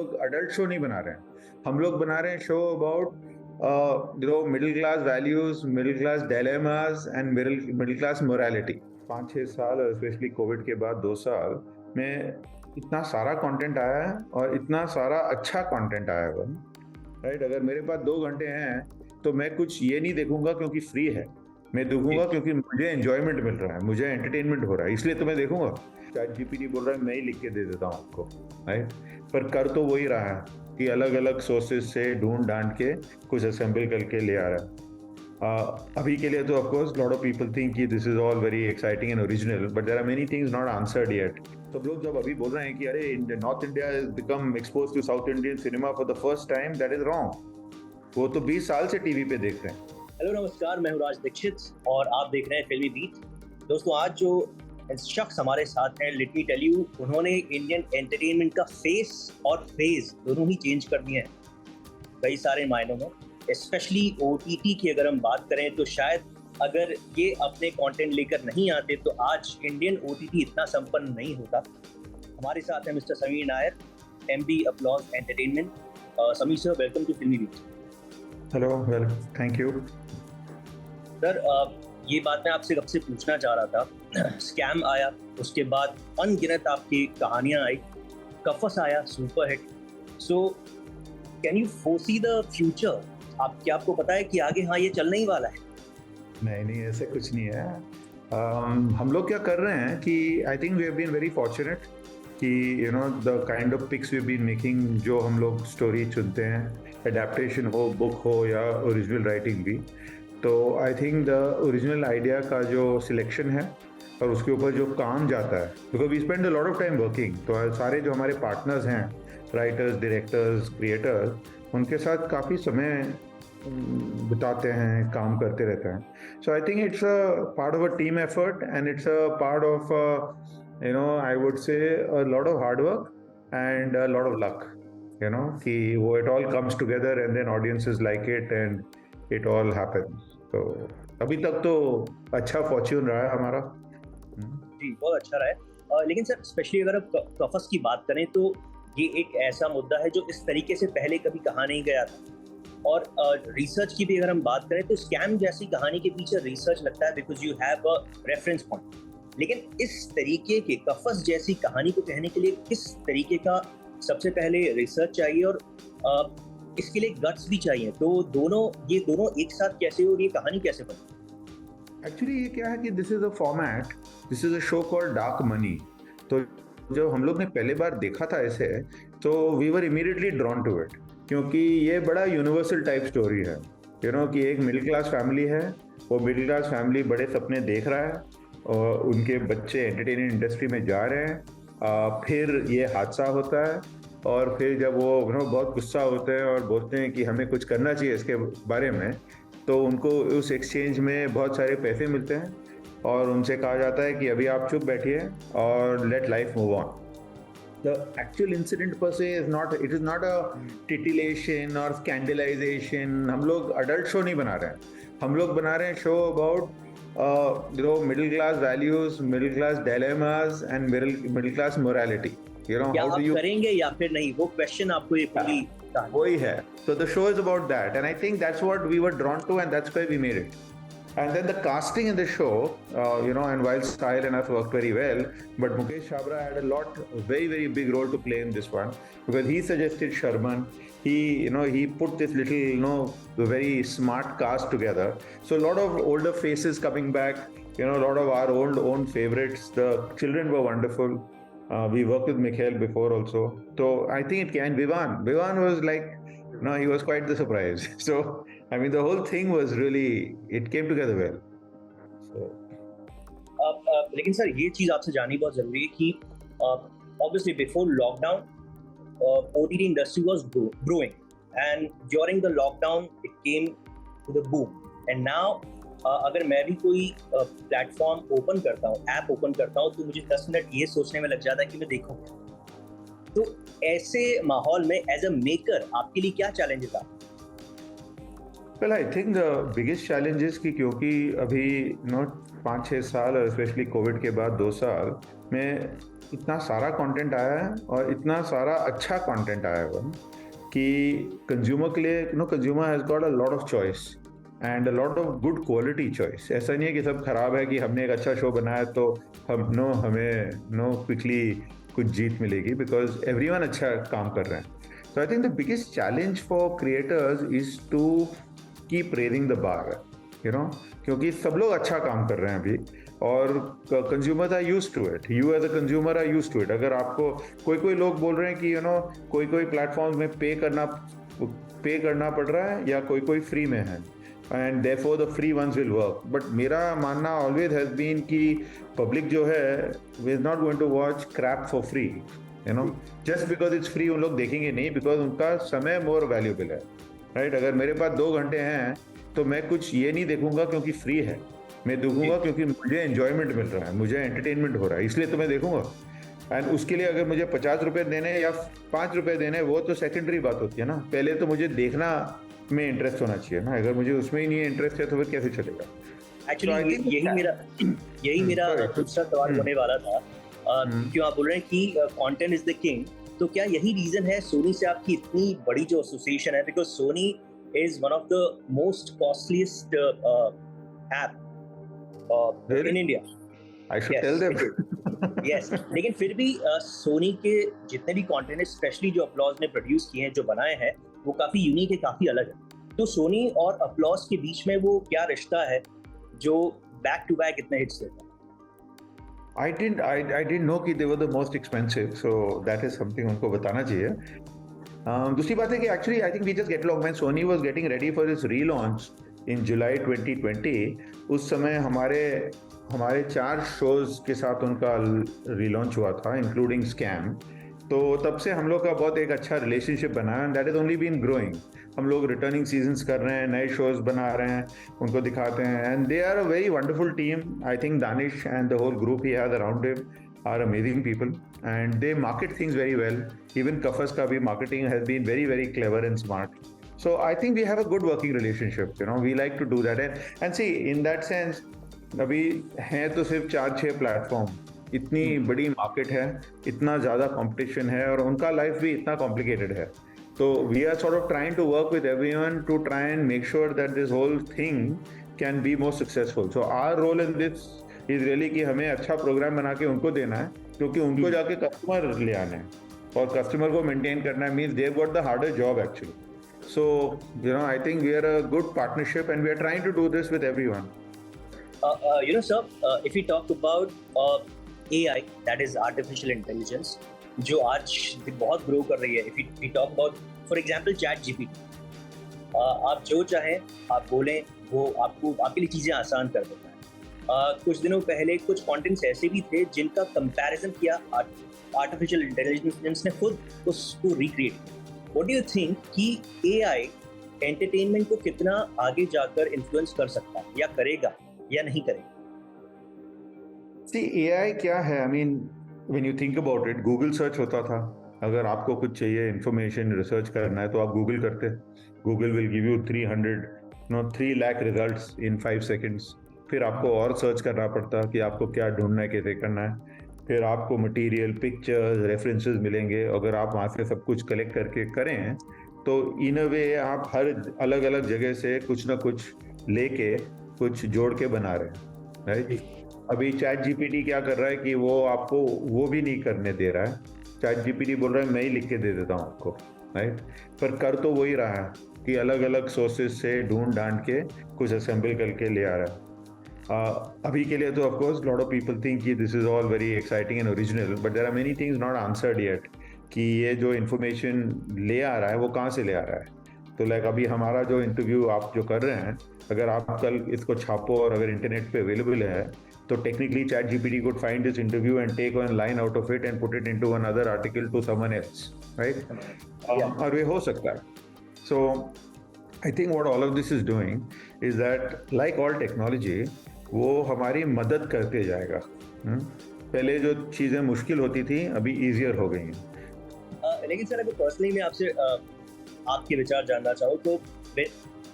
लोग adult show नहीं बना रहे हैं, हम लोग बना रहे हैं show about middle class values, middle class dilemmas and middle class morality. 5-6 साल और स्पेशली कोविड के बाद 2 साल में इतना सारा कंटेंट आया है और इतना सारा अच्छा कंटेंट आया है, राइट। अगर मेरे पास 2 घंटे हैं तो मैं कुछ ये नहीं देखूंगा क्योंकि फ्री है, मैं देखूंगा क्योंकि मुझे एंजॉयमेंट मिल रहा है, मुझे एंटरटेनमेंट हो रहा है, इसलिए तो मैं देखूंगा। चैट जीपीटी बोल रहा है मैं ही लिख के दे देता हूँ आपको, राइट। पर कर तो वही रहा है कि अलग अलग सोर्सेज से ढूंढ ढांड के कुछ असेंबल करके ले आ रहा है। अभी के लिए तो of course lot of people think कि this is all very exciting and original, but there are many things not answered yet. सब लोग जब अभी बोल रहे हैं कि अरे north India has become expose to south Indian cinema for the first time, that is wrong. वो तो 20 साल से टीवी पे देख रहे हैं। हेलो नमस्कार, मैं हूं राज दीक्षित और आप देख रहे हैं फिल्मी बीट। दोस्तों, आज जो शख्स हमारे साथ हैं, लेट मी टेल यू, उन्होंने इंडियन एंटरटेनमेंट का फेस और फेज दोनों ही चेंज कर दिए हैं कई सारे मायनों में। स्पेशली ओटीटी की अगर हम बात करें तो शायद अगर ये अपने कंटेंट लेकर नहीं आते तो आज इंडियन ओटीटी इतना संपन्न नहीं होता। हमारे साथ है mister Sameer Nair, MD Applause Entertainment. Sameer sir, welcome to Filmibeat. Hello, well, thank you sir. ये बात मैं आपसे कब से पूछना चाह रहा था। स्कैम आया, उसके बाद अनगिनत आपकी कहानियां आई, कफस आया, super hit. So can you foresee the future? आपको पता है कि आगे हाँ ये चलने ही वाला है? नहीं, ऐसे कुछ नहीं है। हम लोग क्या कर रहे हैं कि I think we have been very fortunate कि the kind of pics we have been making, जो हम लोग स्टोरी चुनते हैं, एडेप्टेशन हो, बुक हो या ओरिजिनल राइटिंग भी, तो I think the original idea का जो सिलेक्शन है और उसके ऊपर जो काम जाता है, because we spend a lot of time working, तो सारे जो हमारे पार्टनर्स हैं, राइटर्स, डायरेक्टर्स, क्रिएटर्स, उनके साथ काफ़ी समय बिताते हैं, काम करते रहते हैं। So I think it's a part of a team effort and it's a part of I would say a lot of hard work and a lot of luck, कि वो it all comes together and then audiences like it and it all happens. तो अभी तक तो अच्छा Fortune रहा है हमारा। जी, बहुत अच्छा रहा है। लेकिन सर, स्पेशली अगर आप कफस की बात करें तो ये एक ऐसा मुद्दा है जो इस तरीके से पहले कभी कहा नहीं गया था। और रिसर्च की भी अगर हम बात करें तो स्कैम जैसी कहानी के पीछे रिसर्च लगता है, because you have a reference point. लेकिन इस तरीके के कफस जैसी कहानी को कहने के लिए किस तरीके का सबसे पहले रिसर्च चाहिए और इसके लिए गट्स भी चाहिए। तो ये दोनों एक साथ कैसे और ये कहानी कैसे बनी? एक्चुअली ये क्या है कि this is a format, this is a show called dark money. तो जब हम लोग ने पहले बार देखा था ऐसे, तो we were immediately drawn to it, क्योंकि ये बड़ा यूनिवर्सल टाइप स्टोरी है। कि एक मिडिल क्लास फैमिली है, वो मिडिल क्लास फैमिली बड़े सपने देख रहा है और उनके बच्चे एंटरटेनमेंट इंडस्ट्री में जा रहे हैं। फिर ये हादसा होता है और फिर जब वो बहुत गुस्सा होते हैं और बोलते हैं कि हमें कुछ करना चाहिए इसके बारे में, तो उनको उस एक्सचेंज में बहुत सारे पैसे मिलते हैं और उनसे कहा जाता है कि अभी आप चुप बैठिए और late life move on. The actual incident per se it is not a titillation or scandalization. हम लोग adult show नहीं बना रहे हैं, हम लोग बना रहे हैं show about middle class values, middle class dilemmas and middle class morality. क्या आप करेंगे या फिर नहीं, वो क्वेश्चन आपको ये पूरी वही है। So the show is about that, and I think that's what we were drawn to, and that's why we made it. And then the casting in the show, and while Sahil and us worked very well, but Mukesh Chabra had a very, very big role to play in this one, because he suggested Sharman. He put this little, very smart cast together. So a lot of older faces coming back, a lot of our own favorites. The children were wonderful. We worked with Mikhail before also. So I think it can. Vivan was like, he was quite the surprise. So, I mean, the whole thing was really, it came together well. So. लेकिन sir, ये चीज आपसे जाननी बहुत जरूरी है कि obviously before lockdown, OTT industry was growing, and during the lockdown it came to the boom. And now अगर मैं भी कोई प्लेटफॉर्म ओपन करता हूँ, ऐप ओपन करता हूँ, तो मुझे 10 मिनट ये सोचने में लग जाता है कि मैं देखूँ। तो ऐसे माहौल में एज अ मेकर आपके लिए क्या चैलेंजेस आते हैं? Well, I think the biggest challenge is कि क्योंकि अभी 5-6 साल और स्पेशली कोविड के बाद 2 साल में इतना सारा कंटेंट आया है और इतना सारा अच्छा कंटेंट आया हुआ है कि कंज्यूमर के लिए consumer has got a lot of choice and a lot of good quality choice. ऐसा नहीं है कि सब खराब है कि हमने एक अच्छा शो बनाया तो हमें क्विकली कुछ जीत मिलेगी, बिकॉज एवरीवन अच्छा काम कर रहे हैं। So I think the biggest challenge for creators is to keep raising the bar, क्योंकि सब लोग अच्छा काम कर रहे हैं अभी और consumers are used to it, you as a consumer are used to it. अगर आपको कोई लोग बोल रहे हैं कि कोई प्लेटफॉर्म में पे करना पड़ रहा है या कोई फ्री में है, and therefore the free ones will work. But मेरा मानना ऑलवेज हैज बीन कि पब्लिक जो है is not going to watch crap for free, just because it's free. उन लोग देखेंगे नहीं, बिकॉज उनका समय मोर वैल्यूबल है, राइट। अगर मेरे पास 2 घंटे हैं तो मैं कुछ ये नहीं देखूंगा क्योंकि फ्री है, मैं देखूंगा क्योंकि मुझे एंजॉयमेंट मिल रहा है, मुझे एंटरटेनमेंट हो रहा है, इसलिए तो मैं देखूंगा। एंड उसके लिए अगर मुझे 50 रुपए देने या 5 रुपए देने, वो तो सेकेंडरी बात होती है ना। पहले तो मुझे देखना में इंटरेस्ट होना चाहिए ना। अगर मुझे उसमें ही नहीं इंटरेस्ट है तो फिर कैसे चलेगा? एक्चुअली यही मेरा दूसरा सवाल होने वाला था। क्यों आप बोल रहे हैं कि कंटेंट इज द किंग, तो क्या यही रीजन है सोनी से आपकी इतनी बड़ी जो एसोसिएशन है? Because Soni is one of the most costliest app in India. I should tell them. Yes लेकिन फिर भी सोनी के जितने भी कंटेंट है, स्पेशली जो अपलॉज ने प्रोड्यूस किए हैं, जो बनाए हैं, वो काफी यूनिक है, काफी अलग है। तो सोनी और अपलॉज के बीच में वो क्या रिश्ता है जो बैक टू बैक इतने हिट्स देता है? I didn't know कि they were the most expensive, so that is something उनको बताना चाहिए। दूसरी बात है कि actually I think we just get along। when Sony was getting ready for its relaunch in July 2020, उस समय हमारे 4 शोज के साथ उनका रिलॉन्च हुआ था, इंक्लूडिंग स्कैम। तो तब से हम लोग का बहुत एक अच्छा रिलेशनशिप बना है, and that is only been growing. हम लोग रिटर्निंग सीजन्स कर रहे हैं, नए शोज बना रहे हैं, उनको दिखाते हैं, and they are a very wonderful team. I think Danish and the whole group he has around him are amazing people, and they market things very well. Even Kafas का भी marketing has been very very clever and smart. So I think we have a good working relationship, we like to do that, and see in that sense अभी हैं तो सिर्फ 4-6 platform, इतनी बड़ी market है, इतना ज़्यादा कंपटीशन है, और उनका लाइफ भी इतना कॉम्प्लिकेटेड है। तो we are sort of trying to work with everyone to try and make sure that this whole thing can be more successful. So our role in this is really कि हमें अच्छा programme बना के उनको देना है, क्योंकि उनको जाके कस्टमर ले आने हैं, और कस्टमर को मेंटेन करना है, means they have got the harder job actually. So, I think we are a good partnership, and we are trying to do this with everyone. Sir, if we talk about AI, that is artificial intelligence, जो आज बहुत grow कर रही है। If we talk about, for example, ChatGPT, आप जो चाहें आप बोलें, वो आपके लिए चीज़ें आसान कर देता है। कुछ दिनों पहले कुछ कंटेंट्स ऐसे भी थे जिनका कंपैरिजन किया आर्टिफिशियल इंटेलिजेंस ने खुद उसको रिक्रिएट किया। What do you think कि AI एंटरटेनमेंट को कितना आगे जाकर इन्फ्लुएंस कर सकता है, या करेगा या नहीं करेगा? See, AI क्या है? I mean, when you think about it, Google search होता था। अगर आपको कुछ चाहिए, इंफॉर्मेशन रिसर्च करना है, तो आप गूगल करते। Google will give you 3 lakh results in 5 seconds. फिर आपको और सर्च करना पड़ता कि आपको क्या ढूंढना है, कैसे करना है। फिर आपको मटेरियल, पिक्चर्स, रेफरेंसेस मिलेंगे। अगर आप वहाँ से सब कुछ कलेक्ट करके करें तो इन अ वे आप हर अलग अलग जगह से कुछ ना कुछ लेके कुछ जोड़ के बना रहे हैं, राइट। अभी चैट जीपीटी क्या कर रहा है कि वो आपको वो भी नहीं करने दे रहा है। चैट जीपीटी बोल रहा है मैं ही लिख के दे देता हूँ आपको, राइट। पर कर तो वही रहा है कि अलग अलग सोर्सेज से ढूंढ ढांड के कुछ असेंबल करके ले आ रहा है। अभी के लिए तो of course lot of people think कि this is all very exciting and original, but there are many things not answered yet कि ये जो इन्फॉर्मेशन ले आ रहा है वो कहाँ से ले आ रहा है। तो लाइक अभी हमारा जो इंटरव्यू आप जो कर रहे हैं, अगर आप कल इसको छापो और अगर इंटरनेट पे अवेलेबल है तो technically chat GPT could find this interview and take one line out of it and put it into another article to someone else, right? और ये हो सकता है। So I think what all of this is doing is that like all technology, वो हमारी मदद करते जाएगा। पहले जो चीज़ें मुश्किल होती थी अभी ईजियर हो गई हैं। लेकिन सर अगर पर्सनली मैं आपसे आपके विचार जानना चाहूँ तो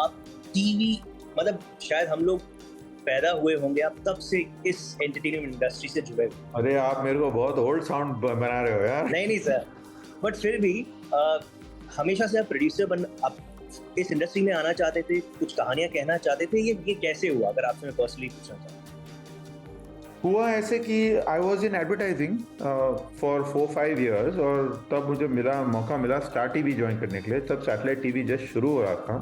आप टीवी, मतलब शायद हम लोग पैदा हुए होंगे आप तब से इस एंटरटेनमेंट इंडस्ट्री से जुड़े हुए। अरे आप मेरे को बहुत ओल्ड साउंड बना रहे हो यार। नहीं नहीं सर, बट फिर भी हमेशा से आप प्रोड्यूसर बन आप इस इंडस्ट्री में आना चाहते थे, कुछ कहानियां कहना चाहते थे, ये कैसे हुआ अगर आपसे मैं पर्सनली पूछना चाहूँ? हुआ ऐसे कि I was in advertising for 4-5 years, और तब मुझे मौका मिला स्टार टीवी ज्वाइन करने के लिए। तब सैटेलाइट टीवी जस्ट शुरू हो रहा था,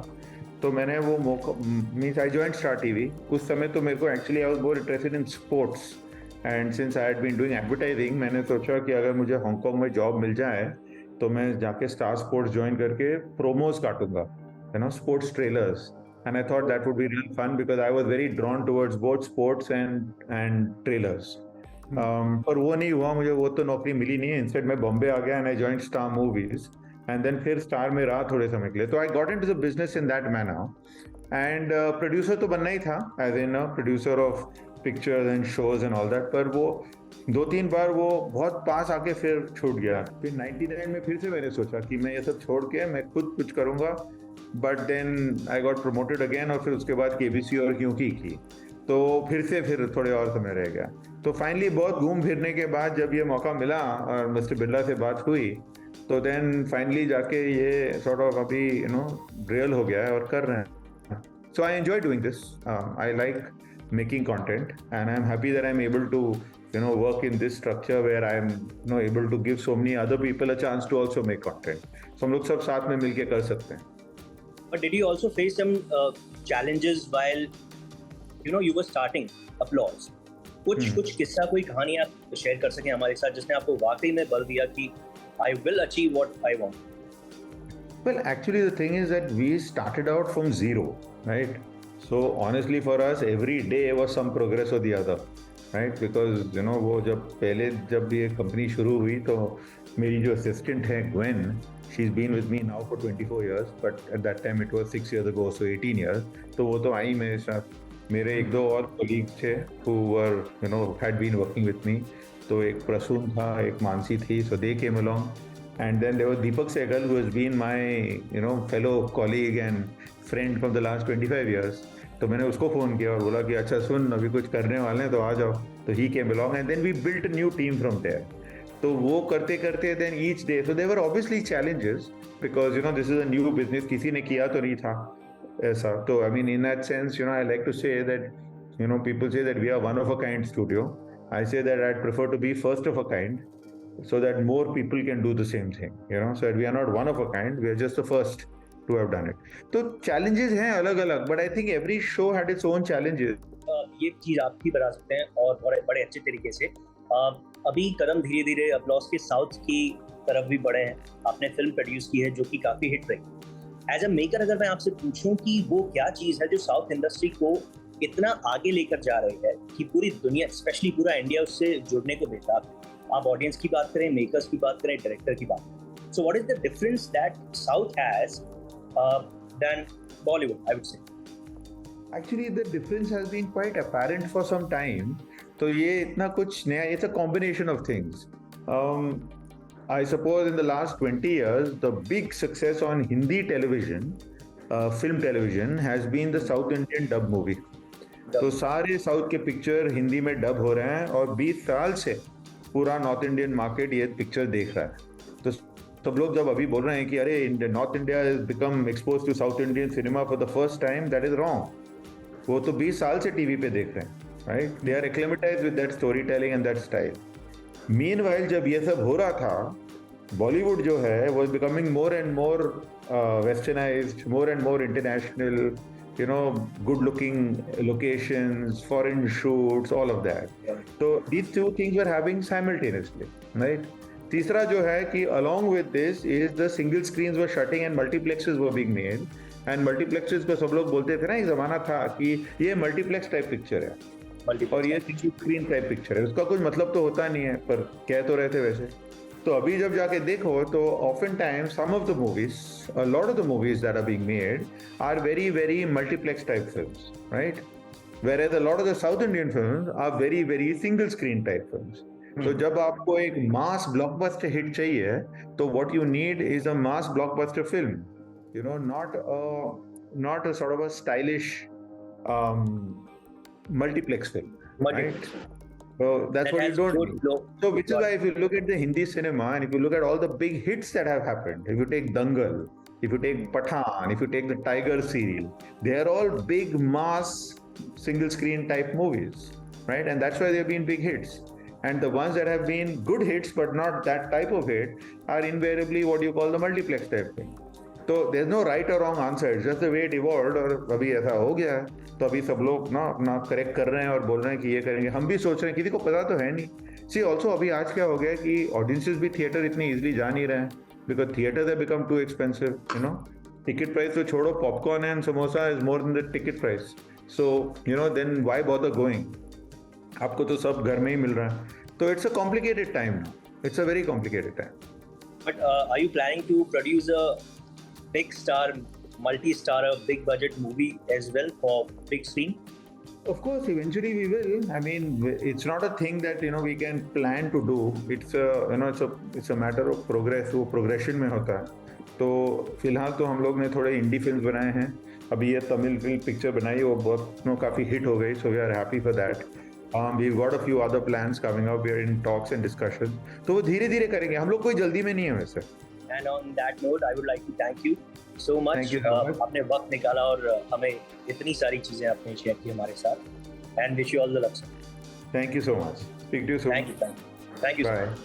तो मैंने वो मौका means I join Star TV. उस समय तो मेरे को actually I was more interested in sports, and since I had been doing advertising, मैंने सोचा कि अगर मुझे हांगकांग में जॉब मिल जाए तो मैं जाके स्टार स्पोर्ट्स ज्वाइन करके प्रोमोज काटूंगा, sports trailers. And I thought that would be real fun because I was very drawn towards both sports and trailers. पर वो नहीं हुआ, मुझे वो तो नौकरी मिली नहीं। इंस्टेड मैं बॉम्बे आ गया and I joined Star Movies, and then फिर स्टार में रहा थोड़े समय के लिए। तो I got into the business in that manner, and producer तो बनना ही था, as in producer of pictures and shows and all that. पर वो 2-3 बार वो बहुत पास आके फिर छूट गया। फिर 99 में फिर से मैंने सोचा कि मैं ये सब छोड़ के मैं खुद कुछ करूँगा, but then I got promoted again, और फिर उसके बाद केबीसी और क्यों की, तो फिर थोड़े और समय रह गया। तो फाइनली बहुत घूम फिरने के बाद जब ये मौका मिला और मिस्टर बिरला से बात हुई, तो देन फाइनली जाके ये सॉर्ट ऑफ अभी रियल हो गया है और कर रहे हैं। So I enjoy doing this, I like making content, and I am happy that I am able to work in this structure where I am able to give so many other people a chance to also make content. So हम लोग सब साथ में मिलके कर सकते हैं। But did you also face some challenges while you were starting Applause? कुछ किस्सा, कोई कहानी आप शेयर कर सकें हमारे साथ जिसने आपको वाकई में बल दिया कि I will achieve what I want? Well, actually the thing is that we started out from zero, right? So honestly for us every day was some progress or the other, right? Because वो जब ये company शुरू हुई तो मेरी जो assistant है Gwen, she's been with me now for 24 years, but at that time it was 6 years ago, so 18 years. तो वो तो आई मेरे साथ। मेरे 1-2 और colleagues थे who were had been working with me. तो एक प्रसून था, एक मानसी थी, so they came along. And then there was Deepak Sehgal, who has been my fellow colleague and friend from the last 25 years. तो मैंने उसको फ़ोन किया और बोला कि अच्छा सुन, अभी कुछ करने वाले हैं तो आ जाओ। तो he came along and then we built new team from there. तो वो करते करते then each day, so there were obviously challenges because this is a new business, किसी ने किया तो नहीं था ऐसा। तो I mean in that sense I like to say that people say that we are one of a kind studio. I say that I prefer to be first of a kind so that more people can do the same thing, so that we are not one of a kind, we are just the first to have done it. तो challenges हैं अलग अलग, but I think every show had its own challenges. ये चीज आप भी बता सकते हैं और बड़े अच्छे तरीके से। अभी कदम धीरे धीरे अपलॉज के साउथ की तरफ भी बढ़े हैं। आपने फिल्म प्रोड्यूस की है जो कि काफी हिट रही। एज अ मेकर अगर मैं आपसे पूछूं कि वो क्या चीज है जो साउथ इंडस्ट्री को इतना आगे लेकर जा रही है कि पूरी दुनिया, स्पेशली पूरा इंडिया, उससे जुड़ने को बेताब है। आप ऑडियंस की बात करें, मेकर्स की बात करें, डायरेक्टर की बात करें। So what is the difference that south has than Bollywood, I would say? Actually the difference has been quite apparent for some time. तो ये इतना कुछ नया, it's a combination of things. I suppose in the last 20 years the big success on Hindi television, film television, has been the South Indian dub movie. तो सारे south के picture Hindi में dub हो रहे हैं और 20 साल से पूरा नॉर्थ इंडियन मार्केट ये पिक्चर देख रहा है। तो सब लोग जब अभी बोल रहे हैं कि अरे north India has become expose to south Indian cinema for the first time, that is wrong. वो तो 20 साल से टीवी पे देख रहे हैं, right? They are acclimatised with that story telling and that style. Meanwhile जब ये सब हो रहा था, बॉलीवुड जो है was becoming more and more westernised, more and more international, good looking locations, foreign shoots, all of that. So these two things were happening simultaneously, right? तीसरा जो है कि along with this is the single screens were shutting and multiplexes were being made. And multiplexes को सब लोग बोलते थे ना, एक जमाना था कि ये multiplex टाइप पिक्चर है और ये single screen टाइप पिक्चर है। उसका कुछ मतलब तो होता नहीं है, पर कह तो रहे थे वैसे। तो अभी जब जाके देखो तो often times some of the movies, a lot of the movies that are being made are very very multiplex type films, right? Whereas a lot of the South Indian films are very very single screen type films. तो जब आपको एक mass blockbuster hit चाहिए तो what you need is a mass blockbuster film, not a sort of a stylish multiplex film, Multiplex. right? So that's That what you has don't good need. flow. So which is Got why it. if you look at the Hindi cinema and if you look at all the big hits that have happened, if you take Dangal, if you take Pathan, if you take the Tiger serial, they are all big mass single screen type movies, right? And that's why they've been big hits. And the ones that have been good hits but not that type of hit are invariably what you call the multiplex type thing. तो there's no right or wrong answer, it's just the way it evolved और अभी ऐसा हो गया है तो अभी सब लोग ना अपना करेक्ट कर रहे हैं और बोल रहे हैं कि ये करेंगे हम भी सोच रहे हैं किसी को पता तो है नहीं सी ऑल्सो अभी आज क्या हो गया है कि ऑडियंसेस भी थिएटर इतनी इजीली जा नहीं रहे हैं because theatre they become too expensive you know ticket price तो छोड़ो popcorn and samosa is more than the ticket price so you know then why bother going आपको तो सब घर में ही मिल रहा है तो it's a complicated time it's a very complicated time But are you planning to produce a big star, multi-star, a big budget movie as well for big screen? Of course, eventually we will. I mean, it's not a thing that we can plan to do. It's a matter of progress. वो progression में होता है. तो फिलहाल तो हम लोग ने थोड़े इंडी फिल्म्स बनाए हैं. अभी ये तमिल फिल्म पिक्चर बनाई वो बहुत काफ़ी हिट हो गई. So we are happy for that. We've got a few other plans coming up. We are in talks and discussions. तो वो धीरे धीरे करेंगे. हम लोग कोई जल्दी में नहीं है वैसे. And on that note, I would like to thank you so much. Thank you so much. आपने वक्त निकाला और हमें इतनी सारी चीजें आपने शेयर की हमारे साथ. And wish you all the luck, sir. Thank you so much. Speak to you soon. Thank you. Thank you. Thank you, sir. Bye.